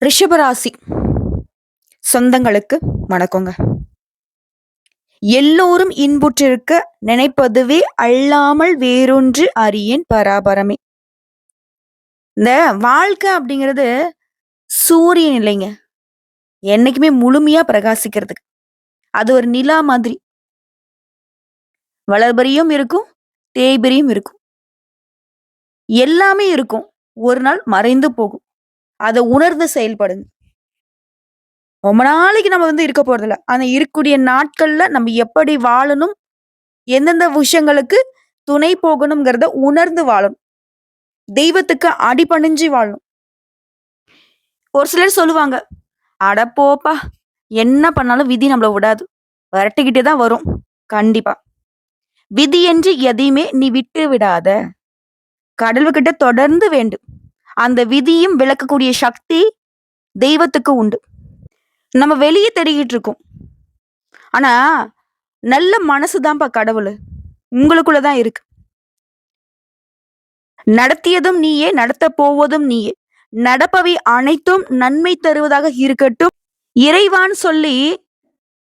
ரிஷபராசி சொந்தங்களுக்கு வணக்கங்க. எல்லோரும் இன்புற்றிருக்க நினைப்பதுவே அல்லாமல் வேறொன்று அறியேன் பராபரமே. இந்த வாழ்க்கை அப்படிங்கிறது சூரியன் இல்லைங்க. என்னைக்குமே முழுமையா பிரகாசிக்கிறதுக்கு. அது ஒரு நிலா மாதிரி. வளர்பரியும் இருக்கும், தேய்பிரியும் இருக்கும். எல்லாமே இருக்கும். ஒரு நாள் மறைந்து போகும். அதை உணர்ந்து செயல்படுங்க. ரொம்ப நாளைக்கு நம்ம இருக்க போறதில்ல. ஆனா இருக்கக்கூடிய நாட்கள்ல நம்ம எப்படி வாழணும், எந்தெந்த விஷயங்களுக்கு துணை போகணுங்கிறத உணர்ந்து வாழணும். தெய்வத்துக்கு அடிபணிஞ்சு வாழணும். ஒரு சிலர் சொல்லுவாங்க, "அட போப்பா! என்ன பண்ணாலும் விதி நம்மள விடாது. விரட்டிக்கிட்டே தான் வரும்." கண்டிப்பா. விதி என்று எதையுமே நீ விட்டு விடாத. கடவுள்கிட்ட தொடர்ந்து வேண்டும். அந்த விதியும் விளக்கக்கூடிய சக்தி தெய்வத்துக்கு உண்டு. நம்ம வெளிய தேடிக்கிட்டு இருக்கோம். ஆனா, நல்ல மனசு தான்ப்பா கடவுளு. உங்களுக்குள்ள தான் இருக்கு. நடத்தியதும் நீயே, நடத்தப் போவதும் நீயே. நடப்பவை அனைத்தும் நன்மை தருவதாக இருக்கட்டும். இறைவான்னு சொல்லி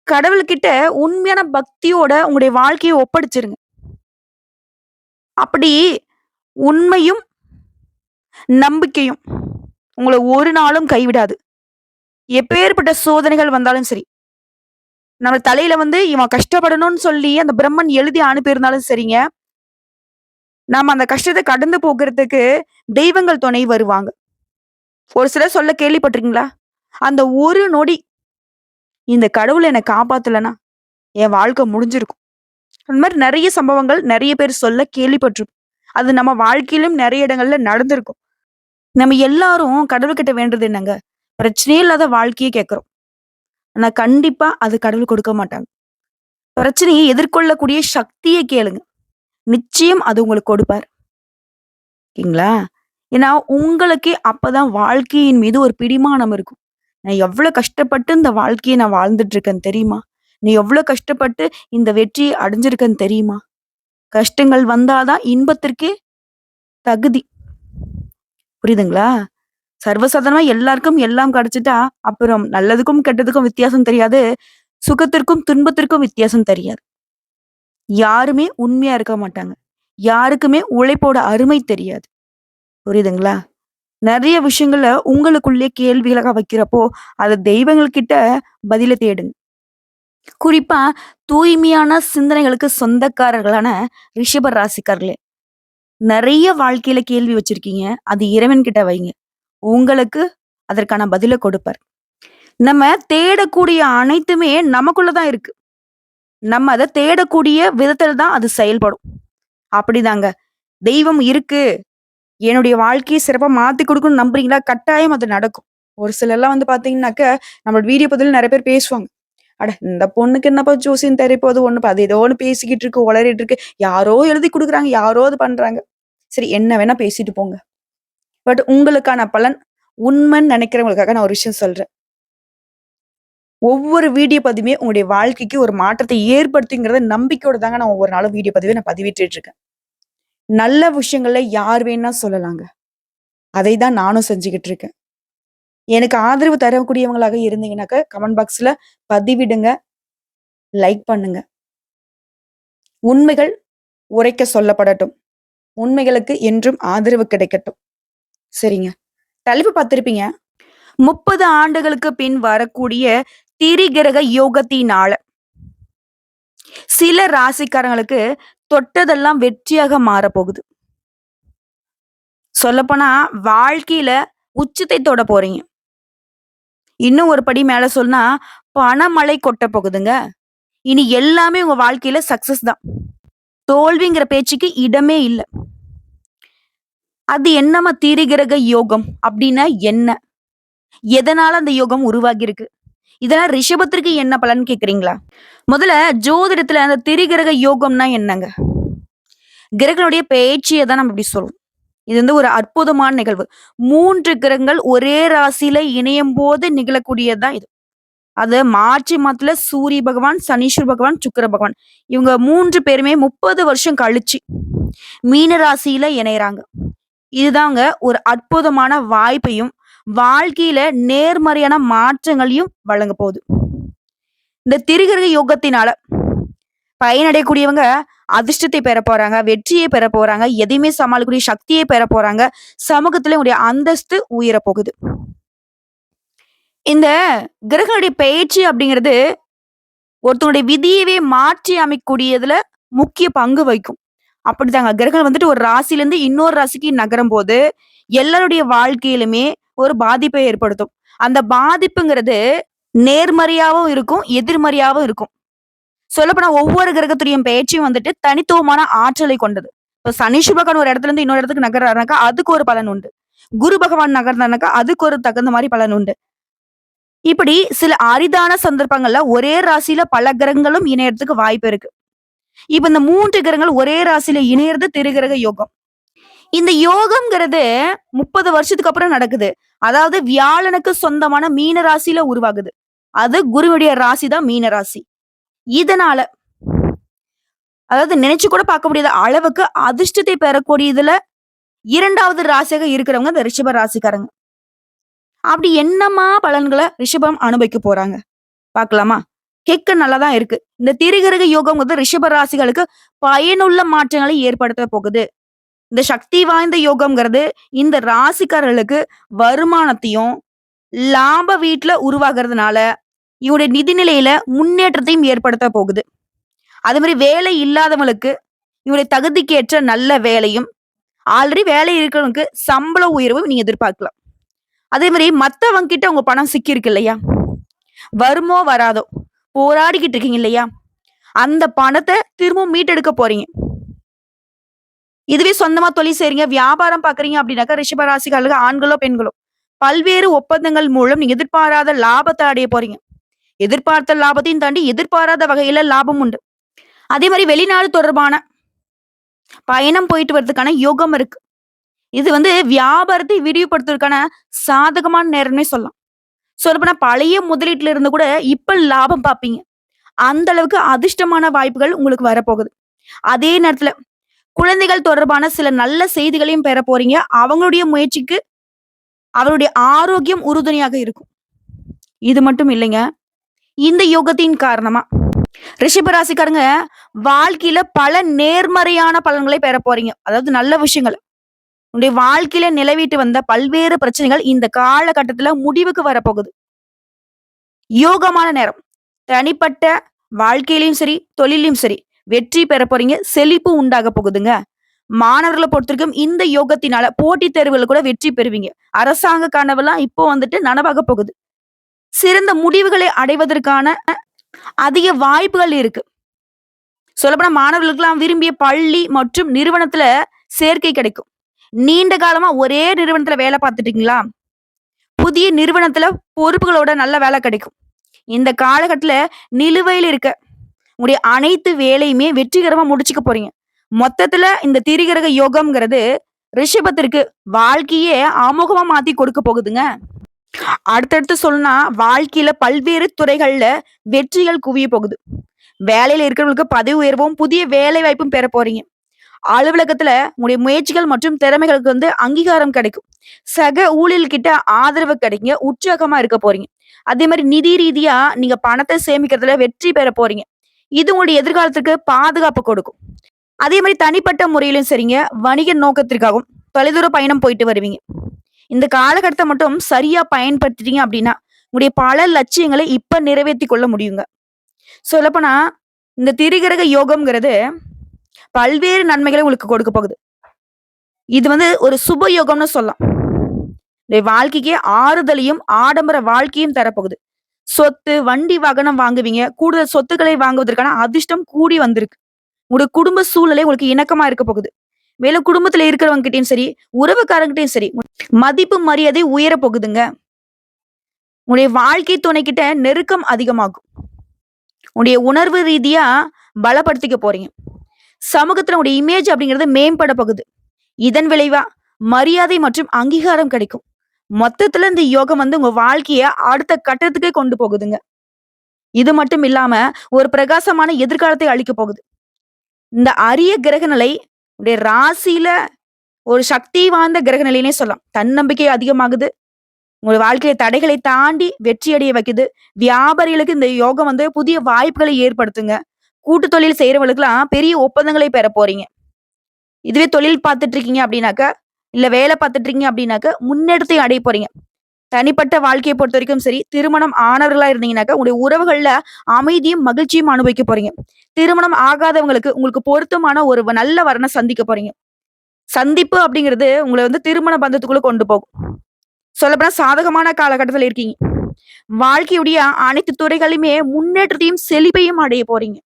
கடவுள்கிட்ட உண்மையான பக்தியோட உங்களுடைய வாழ்க்கையை ஒப்படைச்சிருங்க. அப்படி உண்மையும், நம்பிக்கையும் உங்கள ஒரு நாளும் கைவிடாது. எப்பேற்பட்ட சோதனைகள் வந்தாலும் சரி. நம்ம தலையில இவன் கஷ்டப்படணும்னு சொல்லி அந்த பிரம்மன் எழுதி அனுப்பியிருந்தாலும் சரிங்க. நாம அந்த கஷ்டத்த கடந்து போகுறதுக்கு தெய்வங்கள் துணை வருவாங்க. ஒரு சிலர் சொல்ல கேள்விப்பட்டிருக்கீங்களா? அந்த ஒரு நொடி இந்த கடவுள் என்ன காப்பாத்தலன்னா, என் வாழ்க்கை முடிஞ்சிருக்கும். அந்த மாரி நெறைய சம்பவங்கள் நெறைய பேர் சொல்ல கேள்விப்பட்டிருப்போம். அது நம்ம வாழ்க்கையிலும் நெறைய இடங்கள்ல நடந்திருக்கும். நம்ம எல்லாரும் கடவுள்கிட்ட வேண்டுறது என்னங்க? பிரச்சனையே இல்லாத வாழ்க்கைய கேட்கிறோம். ஆனா கண்டிப்பா அது கடவுள் கொடுக்க மாட்டாங்க. பிரச்சனையை எதிர்கொள்ளக்கூடிய சக்திய கேளுங்க. நிச்சயம் அது உங்களுக்கு கொடுப்பார். ஓகேங்களா? ஏன்னா உங்களுக்கே அப்பதான் வாழ்க்கையின் மீது ஒரு பிடிமானம் இருக்கும். நான் எவ்வளவு கஷ்டப்பட்டு இந்த வாழ்க்கைய நான் வாழ்ந்துட்டு இருக்கேன்னு தெரியுமா? நீ எவ்வளவு கஷ்டப்பட்டு இந்த வெற்றியை அடைஞ்சிருக்கன்னு தெரியுமா? கஷ்டங்கள் வந்தாதான் இன்பத்திற்கே தகுதி. புரியுதுங்களா? சர்வசாதாரணமா எல்லாருக்கும் எல்லாம் கிடைச்சுட்டா, அப்புறம் நல்லதுக்கும், கெட்டதுக்கும் வித்தியாசம் தெரியாது. சுகத்திற்கும், துன்பத்திற்கும் வித்தியாசம் தெரியாது. யாருமே உண்மையா இருக்க மாட்டாங்க. யாருக்குமே உழைப்போட அருமை தெரியாது. புரியுதுங்களா? நெறைய விஷயங்கள உங்களுக்குள்ளே கேள்விகளாக வைக்கிறப்போ, அத தெய்வங்கள் கிட்ட பதில தேடுங்க. குறிப்பா தூய்மையான சிந்தனைகளுக்கு சொந்தக்காரர்களான ரிஷப ராசிக்காரர்களே, நெறைய வாழ்க்கையில கேள்வி வச்சிருக்கீங்க. அது இறைவன் கிட்ட வைங்க. உங்களுக்கு அதற்கான பதில கொடுப்பார். நம்ம தேடக்கூடிய அனைத்துமே நமக்குள்ள தான் இருக்கு. நம்ம அத தேடக்கூடிய விதத்துல தான் அது செயல்படும். அப்படிதாங்க. தெய்வம் இருக்கு. என்னுடைய வாழ்க்கைய சிறப்பா மாத்தி குடுக்கும்னு நம்புறீங்களா? கட்டாயம் அது நடக்கும். ஒரு சிலர்லாம் பாத்தீங்கன்னாக்க, நம்மளோட வீடியோ பதிவுல நெறைய பேர் பேசுவாங்க. "அட இந்த பொண்ணுக்கு என்னப்பா ஜோசியம் தெரியப்போது ஒண்ணுப்பா, அது ஏதோ ஒண்ணு பேசிக்கிட்டு இருக்கு, உளறிட்டு இருக்கு. யாரோ எழுதி குடுக்குறாங்க, யாரோ அது பண்றாங்க." சரி என்ன வேணா பேசிட்டு போங்க. பட் உங்களுக்கான பலன் உண்மைன்னு நெனைக்கிறவங்களுக்காக நான் ஒரு விஷயம் சொல்றேன். ஒவ்வொரு வீடியோ பதிவுமே உங்களுடைய வாழ்க்கைக்கு ஒரு மாற்றத்தை ஏற்படுத்துங்கிறத நம்பிக்கையோட தாங்க நான் ஒவ்வொரு நாளும் வீடியோ பதிவே நான் பதிவிட்டுட்டு இருக்கேன். நல்ல விஷயங்கள யார் வேணா சொல்லலாங்க. அதை தான் நானும் செஞ்சுகிட்டு இருக்கேன். எனக்கு ஆதரவு தரக்கூடியவங்களாக இருந்தீங்கன்னாக்க, கமெண்ட் பாக்ஸ்ல பதிவிடுங்க, லைக் பண்ணுங்க. உண்மைகள் உரைக்க சொல்லப்படட்டும். உண்மைகளுக்கு என்றும் ஆதரவு கிடைக்கட்டும். சரிங்க. தலைப்பு பார்த்திருப்பீங்க. 30 ஆண்டுகளுக்கு பின் வரக்கூடிய திரிகிரக யோகத்தினால சில ராசிக்காரங்களுக்கு தொட்டதெல்லாம் வெற்றியாக மாறப்போகுது. சொல்லப்போனா வாழ்க்கையில உச்சத்தை தொட போறீங்க. இன்னும் ஒரு படி மேல சொன்னா பணமழை கொட்ட போகுதுங்க. இனி எல்லாமே உங்க வாழ்க்கையில சக்சஸ் தான். தோல்விங்கிற பேச்சுக்கு இடமே இல்ல. அது என்னம்மா திரிகிரக யோகம் அப்படின்னா என்ன? எதனால அந்த யோகம் உருவாகி இருக்கு? இதெல்லாம் ரிஷபத்திற்கு என்ன பலன் கேக்குறீங்களா? முதல்ல ஜோதிடத்துல அந்த திரிகிரக யோகம்னா என்னங்க? கிரகங்களுடைய பெயர்ச்சியை தான் நம்ம இப்படி சொல்லுவோம். இது ஒரு அற்புதமான நிகழ்வு. 3 கிரகங்கள் ஒரே ராசியில இணையும் போது நிகழக்கூடியது தான் இது. அது மார்ச் மாதத்துல சூரிய பகவான், சனீஸ்வர பகவான், சுக்கிர பகவான் இவங்க 3 பேருமே 30 வருஷம் கழிச்சு மீன ராசியில இணையறாங்க. இதுதாங்க ஒரு அற்புதமான வாய்ப்பையும், வாழ்க்கையில நேர்மறையான மாற்றங்களையும் வழங்க போகுது. இந்த திரிகிரக யோகத்தினால பயனடையக்கூடியவங்க அதிர்ஷ்டத்தை பெற போறாங்க, வெற்றியை பெற போறாங்க, எதையுமே சமாளிக்கக்கூடிய சக்தியை பெற போறாங்க. சமூகத்துல உங்களுடைய அந்தஸ்து உயர போகுது. இந்த கிரகங்களுடைய பெயர்ச்சி அப்படிங்கிறது ஒருத்தனுடைய விதியவே மாற்றி அமைக்கக்கூடியதுல முக்கிய பங்கு வகிக்கும். அப்படித்தாங்க கிரகங்கள் வந்துட்டு ஒரு ராசியிலிருந்து இன்னொரு ராசிக்கு நகரும் போது எல்லாருடைய வாழ்க்கையிலுமே ஒரு பாதிப்பை ஏற்படுத்தும். அந்த பாதிப்புங்கிறது நேர்மறையாவும் இருக்கும், எதிர்மறையாவும் இருக்கும். சொல்லப்போனா ஒவ்வொரு கிரகத்துடைய பெயர்ச்சியும் வந்துட்டு தனித்துவமான ஆற்றலை கொண்டது. இப்ப சனி சுபகன் ஒரு இடத்துல இருந்து இன்னொரு இடத்துக்கு நகர்றாருனாக்கா அதுக்கு ஒரு பலன் உண்டு. குரு பகவான் நகர்ந்தானாக்கா அதுக்கு ஒரு தகுந்த மாதிரி பலன் உண்டு. இப்படி சில அரிதான சந்தர்ப்பங்கள்ல ஒரே ராசியில பல கிரகங்களும் இணையறதுக்கு வாய்ப்பு இருக்கு. இப்ப இந்த 3 கிரகங்கள் ஒரே ராசியில இணையறது திருகிரக யோகம். இந்த யோகம்ங்கிறது 30 வருஷத்துக்கு அப்புறம் நடக்குது. அதாவது வியாழனுக்கு சொந்தமான மீன ராசியில உருவாகுது. அது குருவுடைய ராசி தான் மீன ராசி. இதனால அதாவது நினைச்சு கூட பார்க்க முடியாத அளவுக்கு அதிர்ஷ்டத்தை பெறக்கூடியதுல 2வது ராசியாக இருக்கிறவங்க இந்த ரிஷப ராசிக்காரங்க. அப்படி என்னமா பலன்களை ரிஷபம் அனுபவிக்க போறாங்க பார்க்கலாமா? கேட்க நல்லா தான் இருக்கு. இந்த திரிகிரக யோகம் வந்து ரிஷப ராசிகளுக்கு பயனுள்ள மாற்றங்களை ஏற்படுத்த போகுது. இந்த சக்தி வாய்ந்த யோகம்ங்கிறது இந்த ராசிக்காரர்களுக்கு வருமானத்தையும் லாப வீட்டுல உருவாகிறதுனால இவருடைய நிதிநிலையில முன்னேற்றத்தையும் ஏற்படுத்த போகுது. அதே மாதிரி வேலை இல்லாதவங்களுக்கு இவருடைய தகுதிக்கேற்ற நல்ல வேலையும், ஆல்ரெடி வேலை இருக்கிறவங்களுக்கு சம்பள உயர்வும் நீங்க எதிர்பார்க்கலாம். அதே மாதிரி மத்தவங்க கிட்ட உங்க பணம் சிக்கி இருக்கு இல்லையா, வருமோ வராதோ போராடிக்கிட்டு இருக்கீங்க இல்லையா, அந்த பணத்தை திரும்பவும் மீட்டெடுக்க போறீங்க. இதுவே சொந்தமா தொழில் செய்றீங்க, வியாபாரம் பாக்குறீங்க அப்படின்னாக்கா ரிஷப ராசிக்காரர்களுக்கு ஆண்களோ பெண்களோ பல்வேறு ஒப்பந்தங்கள் மூலம் நீங்க எதிர்பாராத லாபத்தை அடைய போறீங்க. எதிர்பார்த்த லாபத்தையும் தாண்டி எதிர்பாராத வகையில லாபம் உண்டு. அதே மாதிரி வெளிநாடு தொடர்பான பயணம் போயிட்டு வர்றதுக்கான யோகம் இருக்கு. இது வந்து வியாபாரத்தை விரிவுபடுத்துவதற்கான சாதகமான நேரம்னே சொல்லலாம். சொல்லப்போனா பழைய முதலீட்டுல இருந்து கூட இப்ப லாபம் பார்ப்பீங்க. அந்த அளவுக்கு அதிர்ஷ்டமான வாய்ப்புகள் உங்களுக்கு வரப்போகுது. அதே நேரத்துல குழந்தைகள் தொடர்பான சில நல்ல செய்திகளையும் பெற போறீங்க. அவங்களுடைய முயற்சிக்கு அவருடைய ஆரோக்கியம் உறுதுணையாக இருக்கும். இது மட்டும் இல்லைங்க, இந்த யோகத்தின் காரணமா ரிஷப ராசிக்காரங்க வாழ்க்கையில பல நேர்மறையான பலன்களை பெற போறீங்க. அதாவது நல்ல விஷயங்கள் உங்களுடைய வாழ்க்கையில நிலவிட்டு வந்த பல்வேறு பிரச்சனைகள் இந்த காலகட்டத்துல முடிவுக்கு வரப்போகுது. யோகமான நேரம். தனிப்பட்ட வாழ்க்கையிலயும் சரி, தொழிலையும் சரி வெற்றி பெற போறீங்க. செழிப்பு உண்டாக போகுதுங்க. மாணவர்களை பொறுத்தவரைக்கும் இந்த யோகத்தினால போட்டித் தேர்வுகள் கூட வெற்றி பெறுவீங்க. அரசாங்க கனவெல்லாம் இப்போ வந்துட்டு நனவாக போகுது. சிறந்த முடிவுகளை அடைவதற்கான அதிக வாய்ப்புகள் இருக்கு. சொல்லப்போனா மாணவர்களுக்கெல்லாம் விரும்பிய பள்ளி மற்றும் நிறுவனத்துல சேர்க்கை கிடைக்கும். நீண்ட காலமா ஒரே நிறுவனத்துல வேலை பார்த்துட்டீங்களா, புதிய நிறுவனத்துல பொறுப்புகளோட நல்ல வேலை கிடைக்கும். இந்த காலகட்டத்துல நிலுவையில் இருக்க உங்களுடைய அனைத்து வேலையுமே வெற்றிகரமா முடிச்சுக்க போறீங்க. மொத்தத்துல இந்த திரிகிரக யோகம்ங்கிறது ரிஷபத்திற்கு வாழ்க்கையே அமோகமா மாத்தி கொடுக்க போகுதுங்க. அடுத்தடுத்து சொல்லணும்னா வாழ்க்கையில பல்வேறு துறைகள்ல வெற்றிகள் குவிய போகுது. வேலையில இருக்கிறவங்களுக்கு பதவி உயர்வும் புதிய வேலை வாய்ப்பும் பெற போறீங்க. அலுவலகத்துல உங்களுடைய முயற்சிகள் மற்றும் திறமைகளுக்கு வந்து அங்கீகாரம் கிடைக்கும். சக ஊழியர்கிட்ட ஆதரவு கிடைக்குங்க. உற்சாகமா இருக்க போறீங்க. அதே மாதிரி நிதி ரீதியா நீங்க பணத்தை சேமிக்கிறதுல வெற்றி பெற போறீங்க. இது உங்களுடைய எதிர்காலத்துக்கு பாதுகாப்பு கொடுக்கும். அதே மாதிரி தனிப்பட்ட முறையிலும் சரிங்க, வணிக நோக்கத்திற்காகவும் தொலைதூர பயணம் போயிட்டு வருவீங்க. இந்த காலகட்டத்தை மட்டும் சரியா பயன்படுத்திட்டீங்க அப்படின்னா உங்களுடைய பல லட்சியங்களை இப்ப நிறைவேற்றி கொள்ள முடியுங்க. சொல்லப்போனா இந்த திரிகிரக யோகம்ங்கிறது பல்வேறு நன்மைகளை உங்களுக்கு கொடுக்க போகுது. இது வந்து ஒரு சுப யோகம்னு சொல்லலாம். இந்த வாழ்க்கைக்கு ஆறுதலையும் ஆடம்பர வாழ்க்கையும் தரப்போகுது. சொத்து, வண்டி, வாகனம் வாங்குவீங்க. கூடுதல் சொத்துக்களை வாங்குவதற்கான அதிர்ஷ்டம் கூடி வந்திருக்கு. உங்களுடைய குடும்ப சூழ்நிலை உங்களுக்கு இணக்கமா இருக்க போகுது. மேலும் குடும்பத்துல இருக்கிறவங்க கிட்டயும் சரி, உறவுக்காரங்கிட்டையும் சரி மதிப்பு மரியாதை உயர போகுதுங்க. உங்களுடைய வாழ்க்கை துணை கிட்ட நெருக்கம் அதிகமாகும். உங்களுடைய உணர்வு ரீதியா பலப்படுத்திக்க போறீங்க. சமூகத்துல உங்களுடைய இமேஜ் அப்படிங்கிறது மேம்பட போகுது. இதன் விளைவா மரியாதை மற்றும் அங்கீகாரம் கிடைக்கும். மொத்தத்துல இந்த யோகம் வந்து உங்க வாழ்க்கைய அடுத்த கட்டத்துக்கே கொண்டு போகுதுங்க. இது மட்டும் இல்லாம ஒரு பிரகாசமான எதிர்காலத்தை அளிக்க போகுது. இந்த அரிய கிரக நிலை உடைய ராசியில ஒரு சக்தி வாய்ந்த கிரக நிலைனே சொல்லலாம். தன்னம்பிக்கை அதிகமாகுது. உங்க வாழ்க்கையில தடைகளை தாண்டி வெற்றி அடைய வைக்குது. வியாபாரிகளுக்கு இந்த யோகம் வந்து புதிய வாய்ப்புகளை ஏற்படுத்துங்க. கூட்டு தொழில் செய்றவங்களுக்குலாம் பெரிய ஒப்பந்தங்களை பெற போறீங்க. இதுவே தொழில் பார்த்துட்டு இருக்கீங்க அப்படின்னாக்கா, இல்ல வேலை பார்த்துட்டு இருக்கீங்க அப்படின்னாக்கா, முன்னேற்றத்தை அடைய போறீங்க. தனிப்பட்ட வாழ்க்கைய பொறுத்தவரைக்கும் சரி, திருமணம் ஆனவர்களா இருந்தீங்கன்னாக்கா, உங்களுடைய உறவுகள்ல அமைதியும், மகிழ்ச்சியும் அனுபவிக்க போறீங்க. திருமணம் ஆகாதவங்களுக்கு உங்களுக்கு பொருத்தமான ஒரு நல்ல வரன சந்திக்க போறீங்க. சந்திப்பு அப்படிங்கிறது உங்கள வந்து திருமண பந்தத்துக்குள்ள கொண்டு போகும். சொல்லப்போனா சாதகமான காலகட்டத்துல இருக்கீங்க. வாழ்க்கையுடைய அனைத்து துறைகளிலுமே முன்னேற்றத்தையும், செழிப்பையும் அடைய போறீங்க.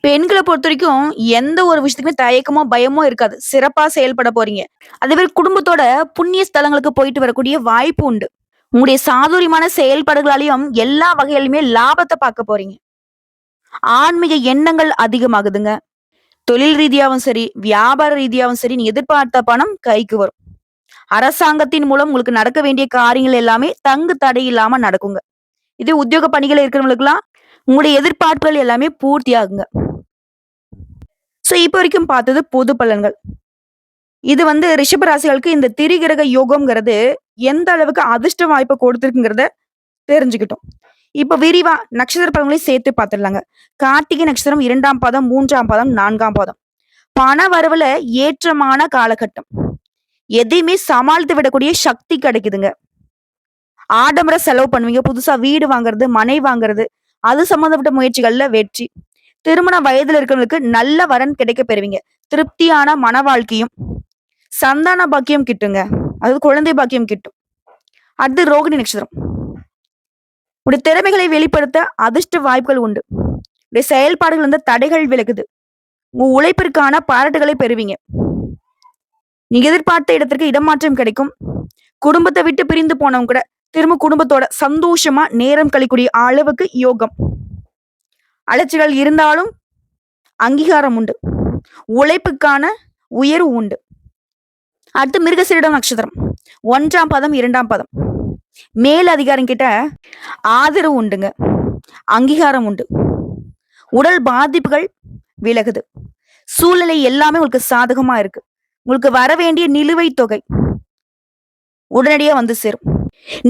பெண்கள பொறுத்தவரைக்கும் எந்த ஒரு விஷயத்துக்குமே தயக்கமோ, பயமோ இருக்காது. சிறப்பா செயல்பட போறீங்க. அதேமாரி குடும்பத்தோட புண்ணிய ஸ்தலங்களுக்கு போயிட்டு வரக்கூடிய வாய்ப்பு உண்டு. உங்களுடைய சாதுரியமான செயல்பாடுகளாலயும் எல்லா வகையிலுமே லாபத்த பார்க்க போறீங்க. ஆன்மீக எண்ணங்கள் அதிகமாகுதுங்க. தொழில் ரீதியாவும் சரி, வியாபார ரீதியாவும் சரி, நீங்க எதிர்பார்த்த பணம் கைக்கு வரும். அரசாங்கத்தின் மூலம் உங்களுக்கு நடக்க வேண்டிய காரியங்கள் எல்லாமே தங்கு தடை இல்லாம நடக்குங்க. இதே உத்தியோக பணிகள் இருக்கிறவங்களுக்குலாம் உங்களுடைய எதிர்பார்ப்புகள் எல்லாமே பூர்த்தியாகுங்க. இப்ப வரைக்கும் பார்த்தது பொது பலன்கள். இது வந்து ரிஷப ராசிகளுக்கு இந்த திரிகிரக யோகம்ங்கிறது எந்த அளவுக்கு அதிர்ஷ்ட வாய்ப்ப கொடுத்திருக்குங்கிறத தெரிஞ்சுக்கிட்டோம். இப்ப விரிவா நட்சத்திர பலன்களையும் சேர்த்து பார்த்துடலாங்க. கார்த்திகை நட்சத்திரம் 2ஆம் பாதம், 3ஆம் பாதம், 4ஆம் பாதம். பண வரவுல ஏற்றமான காலகட்டம். எதையுமே சமாளித்து விடக்கூடிய சக்தி கிடைக்குதுங்க. ஆடம்பர செலவு பண்ணுவீங்க. புதுசா வீடு வாங்குறது, மனை வாங்குறது, அது சம்பந்தப்பட்ட முயற்சிகள்ல வெற்றி. திருமண வயதுல இருக்கிறவங்களுக்கு நல்ல வரன் கிடைக்க பெறுவீங்க. திருப்தியான மன வாழ்க்கையும், சந்தான பாக்கியம் கிட்டுங்க. அதாவது குழந்தை பாக்கியம் கிட்டும். அடுத்து ரோகிணி நட்சத்திரம். உடைய திறமைகளை வெளிப்படுத்த அதிர்ஷ்ட வாய்ப்புகள் உண்டு. உடைய செயல்பாடுகள் வந்து தடைகள் விலகுது. உங்க உழைப்பிற்கான பாராட்டுகளை பெறுவீங்க. நீங்க எதிர்பார்த்த இடத்திற்கு இடமாற்றம் கிடைக்கும். குடும்பத்தை விட்டு பிரிந்து போனவங்க கூட திரும்ப குடும்பத்தோட சந்தோஷமா நேரம் கழிக்கூடிய அளவுக்கு யோகம். அலைச்சல்கள் இருந்தாலும் அங்கீகாரம் உண்டு. உழைப்புக்கான உயர்வு உண்டு. அடுத்து மிருகசீரிடம் நட்சத்திரம் 1ஆம் பாதம், 2ஆம் பாதம். மேல் அதிகாரம் கிட்ட ஆதரவு உண்டுங்க. அங்கீகாரம் உண்டு. உடல் பாதிப்புகள் விலகுது. சூழ்நிலை எல்லாமே உங்களுக்கு சாதகமா இருக்கு. உங்களுக்கு வர வேண்டிய நிலுவைத் தொகை உடனடியா வந்து சேரும்.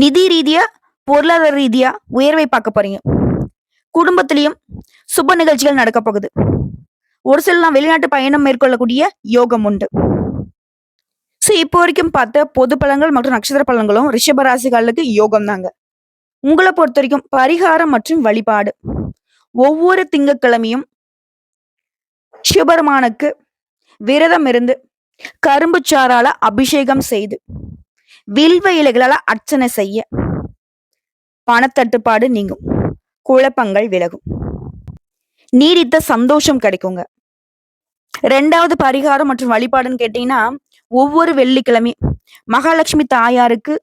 நிதி ரீதியா, பொருளாதார ரீதியா உயர்வை பார்க்க போறீங்க. குடும்பத்திலையும் சுப நிகழ்ச்சிகள் நடக்க போகுது. ஒரு சிலலாம் வெளிநாட்டு பயணம் மேற்கொள்ளக்கூடிய யோகம் உண்டு. இப்போ வரைக்கும் பார்த்த பொது பலன்கள் மற்றும் நட்சத்திர பலன்களும் ரிஷப ராசிகளுக்கு யோகம் தாங்க. உங்களை பொறுத்த வரைக்கும் பரிகாரம் மற்றும் வழிபாடு. ஒவ்வொரு திங்கட்கிழமையும் சிவபெருமானுக்கு விரதம் இருந்து கரும்பு சாறால அபிஷேகம் செய்து வில்வ இலைகளால அர்ச்சனை செய்ய பணத்தட்டுப்பாடு நீங்கும். குழப்பங்கள் விலகும். நீடித்த சந்தோஷம் கிடைக்குங்க. 2வது பரிகாரம் மற்றும் வழிபாடுன்னு கேட்டீங்கன்னா, ஒவ்வொரு வெள்ளிக்கிழமை மகாலட்சுமி தாயாருக்கு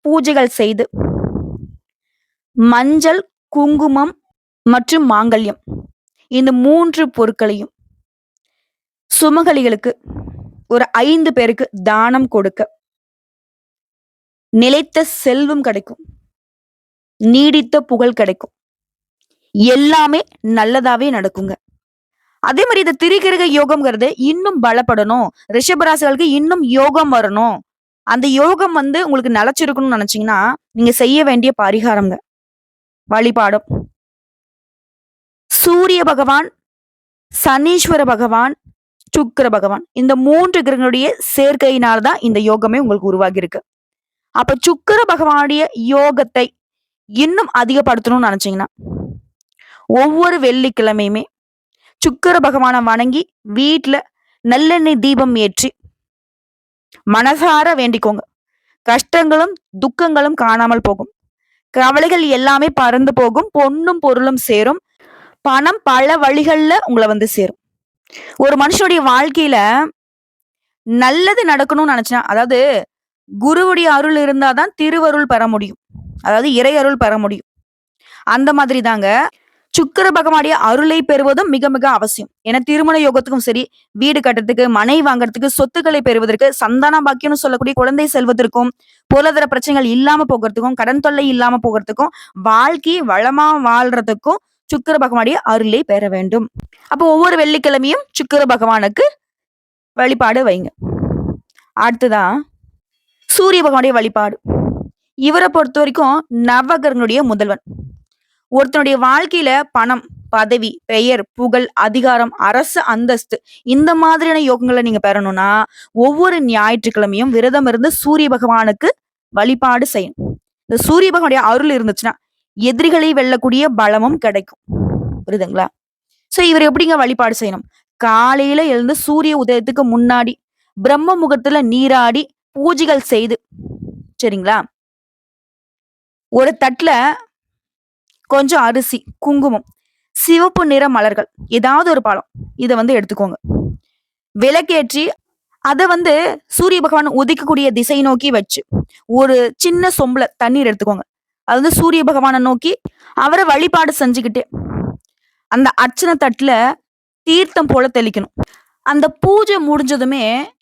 பூஜைகள் செய்து மஞ்சள், குங்குமம் மற்றும் மாங்கல்யம் இந்த 3 பொருட்களையும் சுமங்கலிகளுக்கு ஒரு 5 பேருக்கு தானம் கொடுக்க நிலைத்த செல்வம் கிடைக்கும். நீடித்த புகழ் கிடைக்கும். எல்லாமே நல்லதாவே நடக்குங்க. அதே மாதிரி இந்த திரிகிரக யோகம்ங்கிறது இன்னும் பலப்படணும். ரிஷபராசிகளுக்கு இன்னும் யோகம் வரணும். அந்த யோகம் வந்து உங்களுக்கு நிலைச்சிருக்கணும்னு நினைச்சீங்கன்னா, நீங்க செய்ய வேண்டிய பரிகாரம்ங்க. வழிபாடும். சூரிய பகவான், சனீஸ்வர பகவான், சுக்கிர பகவான் இந்த 3 கிரகங்களுடைய சேர்க்கையினால்தான் இந்த யோகமே உங்களுக்கு உருவாகி இருக்கு. அப்ப சுக்கிர பகவானுடைய யோகத்தை இன்னும் அதிகப்படுத்தணும்னு நினைச்சீங்கன்னா, ஒவ்வொரு வெள்ளிக்கிழமையுமே சுக்கிர பகவானை வணங்கி வீட்டுல நல்லெண்ணெய் தீபம் ஏற்றி மனசார வேண்டிக்கோங்க. கஷ்டங்களும் துக்கங்களும் காணாமல் போகும். கவலைகள் எல்லாமே பறந்து போகும். பொன்னும் பொருளும் சேரும். பணம் பல வழிகள்ல உங்களை வந்து சேரும். ஒரு மனுஷனுடைய வாழ்க்கையில நல்லது நடக்கணும்னு நினைச்சா, அதாவது குருவுடைய அருள் இருந்தாதான் திருவருள் பெற முடியும். அதாவது இறை அருள் பெற முடியும். அந்த மாதிரி தாங்க சுக்கிர பகவானுடைய அருளை பெறுவதும் மிக மிக அவசியம். ஏன்னா திருமண யோகத்துக்கும் சரி, வீடு கட்டுறதுக்கு, மனை வாங்குறதுக்கு, சொத்துக்களை பெறுவதற்கு, சந்தான பாக்கியம்னு சொல்லக்கூடிய குழந்தை செல்வதற்கும், பொருளாதார பிரச்சனைகள் இல்லாம போகிறதுக்கும், கடன் தொல்லை இல்லாம போகிறதுக்கும், வாழ்க்கை வளமா வாழ்றதுக்கும் சுக்கிர பகவானுடைய அருளை பெற வேண்டும். அப்போ ஒவ்வொரு வெள்ளிக்கிழமையும் சுக்கிர பகவானுக்கு வழிபாடு வைங்க. அடுத்துதான் சூரிய பகவானுடைய வழிபாடு. இவரை பொறுத்த வரைக்கும் நவகிரகங்களுடைய முதல்வன். ஒருத்தனுடைய வாழ்க்கையில பணம், பதவி, பெயர், புகழ், அதிகாரம், அரசு அந்தஸ்து இந்த மாதிரியான யோகங்களை நீங்க பெறணும்னா, ஒவ்வொரு ஞாயிற்றுக்கிழமையும் விரதம் இருந்து சூரிய பகவானுக்கு வழிபாடு செய்யணும். இந்த சூரிய பகவானுடைய அருள் இருந்துச்சுன்னா, எதிரிகளை வெல்லக்கூடிய பலமும் கிடைக்கும். புரியுதுங்களா? சோ இவர் எப்படிங்க வழிபாடு செய்யணும்? காலையில எழுந்து சூரிய உதயத்துக்கு முன்னாடி பிரம்ம முகூர்த்தத்துல நீராடி பூஜைகள் செய்து, சரிங்களா? ஒரு தட்டுல கொஞ்சம் அரிசி, குங்குமம், சிவப்பு நிற மலர்கள், ஏதாவது ஒரு பழம் இத எடுத்துக்கோங்க. விளக்கேற்றி அத சூரிய பகவான் உதிக்கக்கூடிய திசை நோக்கி வச்சு, ஒரு சின்ன சொம்புல தண்ணீர் எடுத்துக்கோங்க. அது சூரிய பகவானை நோக்கி அவரை வழிபாடு செஞ்சுக்கிட்டு அந்த அர்ச்சனை தட்டுல தீர்த்தம் போல தெளிக்கணும். அந்த பூஜை முடிஞ்சதுமே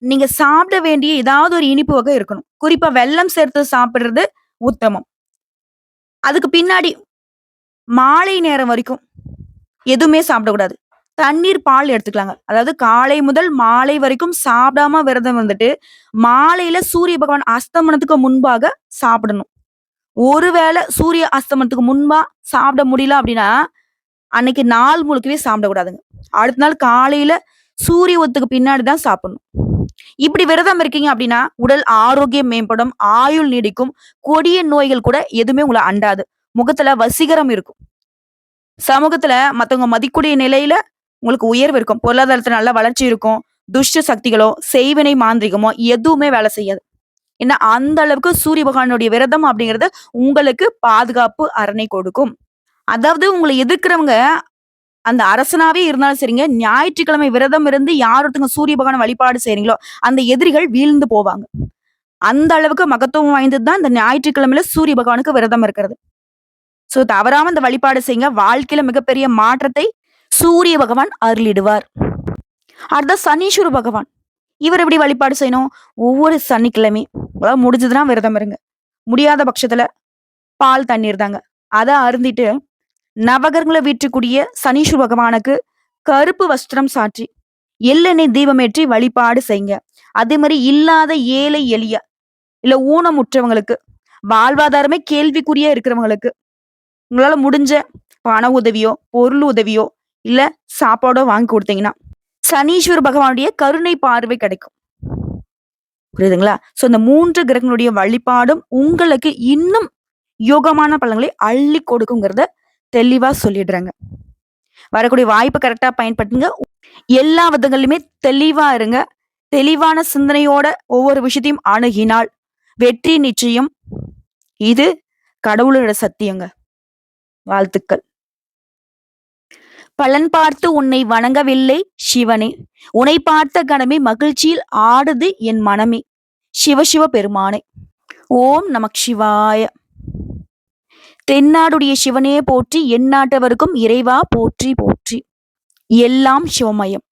நீங்க சாப்பிட வேண்டிய ஏதாவது ஒரு இனிப்பு வகை இருக்கணும். குறிப்பா வெல்லம் சேர்த்து சாப்பிடுறது உத்தமம். அதுக்கு பின்னாடி மாலை நேரம் வரைக்கும் எதுவுமே சாப்பிடக்கூடாது. தண்ணீர், பால் எடுத்துக்கலாங்க. அதாவது காலை முதல் மாலை வரைக்கும் சாப்பிடாம விரதம் இருந்துட்டு, மாலையில சூரிய பகவான் அஸ்தமனத்துக்கு முன்பாக சாப்பிடணும். ஒருவேளை சூரிய அஸ்தமனத்துக்கு முன்பா சாப்பிட முடியல அப்படின்னா, அன்னைக்கு நாள் முழுக்கவே சாப்பிடக்கூடாதுங்க. அடுத்த நாள் காலையில சூரிய உதயத்துக்கு பின்னாடி தான் சாப்பிடணும். இப்படி விரதம் இருக்கீங்க அப்படின்னா, உடல் ஆரோக்கியம் மேம்படும், ஆயுள் நீடிக்கும், கொடிய நோய்கள் கூட எதுவுமே உங்களை அண்டாது. முகத்துல வசீகரம் இருக்கும். சமூகத்துல மத்தவங்க மதிக்கூடிய நிலையில உங்களுக்கு உயர்வு இருக்கும். பொருளாதாரத்துல நல்ல வளர்ச்சி இருக்கும். துஷ்ட சக்திகளோ, செய்வினை மாந்திரிகமோ எதுவுமே வேலை செய்யாது. ஏன்னா அந்த அளவுக்கு சூரிய பகவானுடைய விரதம் அப்படிங்கிறது உங்களுக்கு பாதுகாப்பு அரணை கொடுக்கும். அதாவது உங்களை எதிர்க்கிறவங்க அந்த அரசனாவே இருந்தாலும் சரிங்க, ஞாயிற்றுக்கிழமை விரதம் இருந்து யார் ஒருத்தங்க சூரிய பகவானை வழிபாடு செய்றீங்களோ, அந்த எதிரிகள் வீழ்ந்து போவாங்க. அந்த அளவுக்கு மகத்துவம் வாய்ந்தது தான் இந்த ஞாயிற்றுக்கிழமையில சூரிய பகவானுக்கு விரதம் இருக்கிறது. சோ தவறாம இந்த வழிபாடு செய்யுங்க. வாழ்க்கையில மிகப்பெரிய மாற்றத்தை சூரிய பகவான் அருளிடுவார். அடுத்த சனீஸ்வர பகவான். இவர் எப்படி வழிபாடு செய்யணும்? ஒவ்வொரு சனிக்கிழமையும் உங்களால முடிஞ்சதுன்னா விரதம் இருங்க. முடியாத பட்சத்துல பால் தண்ணீர் தாங்க. அத அருந்திட்டு நவகிரகங்களை வீற்றக்கூடிய சனீஸ்வர பகவானுக்கு கருப்பு வஸ்திரம் சாற்றி எள்ளெண்ணெய் தீபமேற்றி வழிபாடு செய்யுங்க. அதே மாதிரி இல்லாத ஏழை எளிய இல்ல ஊனமுற்றவங்களுக்கு, வாழ்வாதாரமே கேள்விக்குறியா இருக்கிறவங்களுக்கு உங்களால முடிஞ்ச பண உதவியோ, பொருள் உதவியோ, இல்ல சாப்பாடோ வாங்கி கொடுத்தீங்கன்னா சனீஸ்வர பகவானுடைய கருணை பார்வை கிடைக்கும். புரியுதுங்களா? சோ இந்த 3 கிரகங்களுடைய வழிபாடும் உங்களுக்கு இன்னும் யோகமான பலன்களை அள்ளி கொடுக்குங்கிறத தெளிவா சொல்லிடுறாங்க. வரக்கூடிய வாய்ப்பை கரெக்டா பயன்படுத்துங்க. எல்லா விதங்களிலுமே தெளிவா இருங்க. தெளிவான சிந்தனையோட ஒவ்வொரு விஷயத்தையும் அணுகினால் வெற்றி நிச்சயம். இது கடவுளோட சத்தியங்க. வாழ்த்துக்கள். பலன் பார்த்து உன்னை வணங்கவில்லை சிவனே, உன்னை பார்த்த கணமே மகிழ்ச்சியில் ஆடுது என் மனமே, சிவசிவ பெருமானே. ஓம் நமக் சிவாய. தென்னாடுடைய சிவனே போற்றி, எந்நாட்டவருக்கும் இறைவா போற்றி போற்றி. எல்லாம் சிவமயம்.